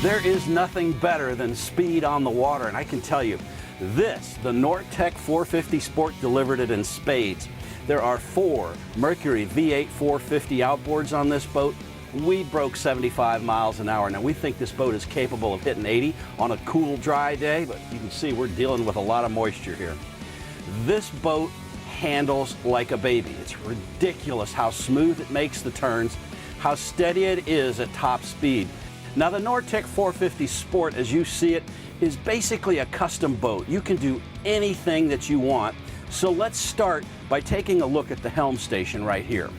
There is nothing better than speed on the water, and I can tell you, this, the Nortec 450 Sport, delivered it in spades. There are 4 Mercury V-8 450 outboards on this boat. We broke 75 miles an hour. Now, we think this boat is capable of hitting 80 on a cool, dry day, but you can see we're dealing with a lot of moisture here. This boat handles like a baby. It's ridiculous how smooth it makes the turns, how steady it is at top speed. Now, the Nortec 450 Sport, as you see it, is basically a custom boat. You can do anything that you want. So let's start by taking a look at the Helm Station right here.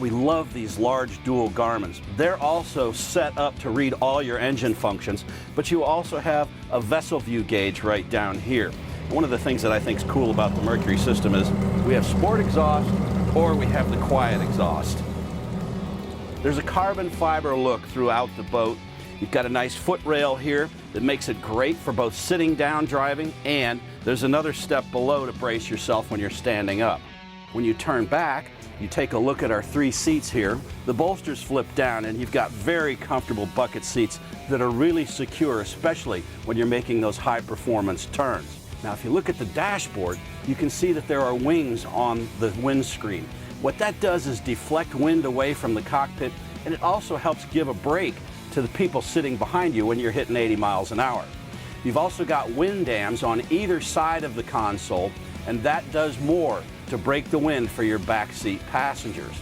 We love these large dual Garmins. They're also set up to read all your engine functions, but you also have a vessel view gauge right down here. One of the things that I think is cool about the Mercury system is we have sport exhaust or we have the quiet exhaust. There's a carbon fiber look throughout the boat. You've got a nice foot rail here that makes it great for both sitting down driving, and there's another step below to brace yourself when you're standing up. When you turn back, you take a look at our 3 seats here. The bolsters flip down and you've got very comfortable bucket seats that are really secure, especially when you're making those high performance turns. Now, if you look at the dashboard, you can see that there are wings on the windscreen. What that does is deflect wind away from the cockpit, and it also helps give a break to the people sitting behind you when you're hitting 80 miles an hour. You've also got wind dams on either side of the console, and that does more to break the wind for your backseat passengers.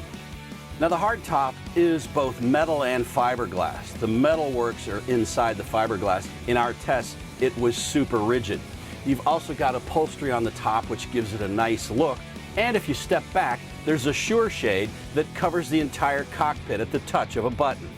Now, the hardtop is both metal and fiberglass. The metal works are inside the fiberglass. In our tests, it was super rigid. You've also got upholstery on the top, which gives it a nice look. And if you step back, there's a Sure shade that covers the entire cockpit at the touch of a button.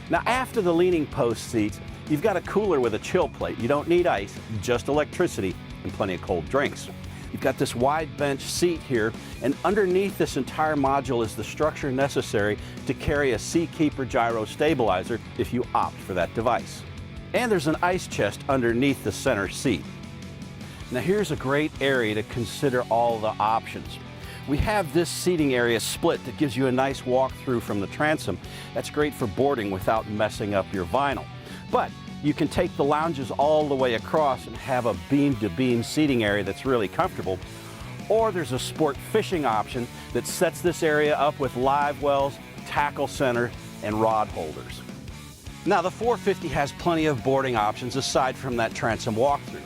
Now, after the leaning post seats, you've got a cooler with a chill plate. You don't need ice, just electricity and plenty of cold drinks. You've got this wide bench seat here, and underneath this entire module is the structure necessary to carry a Seakeeper gyro stabilizer if you opt for that device. And there's an ice chest underneath the center seat. Now, here's a great area to consider all the options. We have this seating area split that gives you a nice walk through from the transom. That's great for boarding without messing up your vinyl. But you can take the lounges all the way across and have a beam-to-beam seating area that's really comfortable. Or there's a sport fishing option that sets this area up with live wells, tackle center, and rod holders. Now, the 450 has plenty of boarding options aside from that transom walkthrough.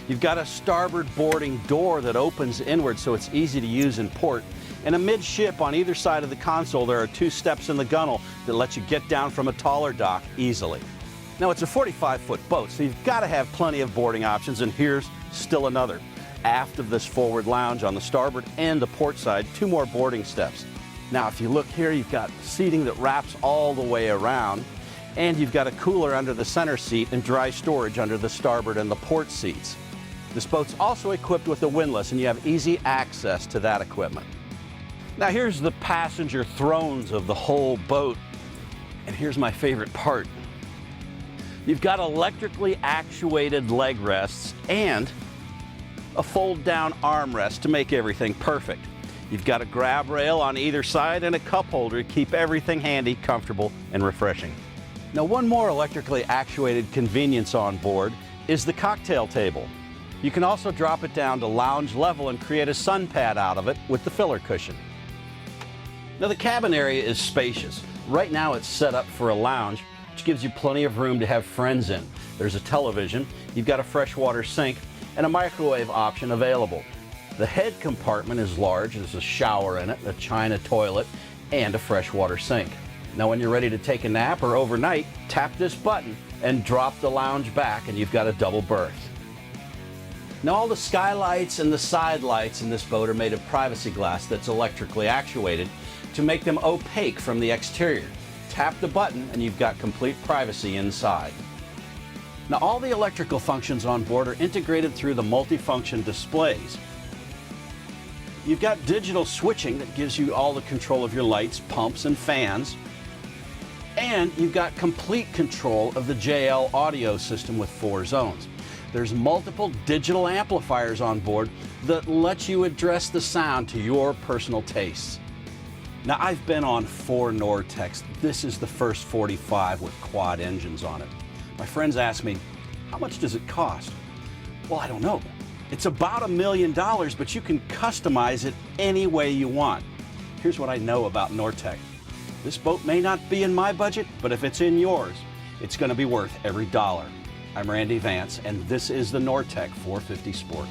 You've got a starboard boarding door that opens inward so it's easy to use in port. And amidship on either side of the console, there are 2 steps in the gunnel that let you get down from a taller dock easily. Now, it's a 45-foot boat, so you've got to have plenty of boarding options, and here's still another. Aft of this forward lounge on the starboard and the port side, 2 more boarding steps. Now, if you look here, you've got seating that wraps all the way around, and you've got a cooler under the center seat and dry storage under the starboard and the port seats. This boat's also equipped with a windlass, and you have easy access to that equipment. Now, here's the passenger thrones of the whole boat, and here's my favorite part. You've got electrically actuated leg rests and a fold-down armrest to make everything perfect. You've got a grab rail on either side and a cup holder to keep everything handy, comfortable, and refreshing. Now, one more electrically actuated convenience on board is the cocktail table. You can also drop it down to lounge level and create a sun pad out of it with the filler cushion. Now, the cabin area is spacious. Right now it's set up for a lounge, which gives you plenty of room to have friends in. There's a television, you've got a freshwater sink, and a microwave option available. The head compartment is large. There's a shower in it, a china toilet, and a freshwater sink. Now, when you're ready to take a nap or overnight, tap this button and drop the lounge back, and you've got a double berth. Now, all the skylights and the side lights in this boat are made of privacy glass that's electrically actuated to make them opaque from the exterior. Tap the button and you've got complete privacy inside. Now, all the electrical functions on board are integrated through the multifunction displays. You've got digital switching that gives you all the control of your lights, pumps, and fans. And you've got complete control of the JL audio system with 4 zones. There's multiple digital amplifiers on board that let you address the sound to your personal tastes. Now, I've been on 4 Nortecs. This is the first 45 with quad engines on it. My friends ask me, how much does it cost? Well, I don't know. It's about $1 million, but you can customize it any way you want. Here's what I know about Nortec. This boat may not be in my budget, but if it's in yours, it's going to be worth every dollar. I'm Randy Vance, and this is the Nortec 450 Sport.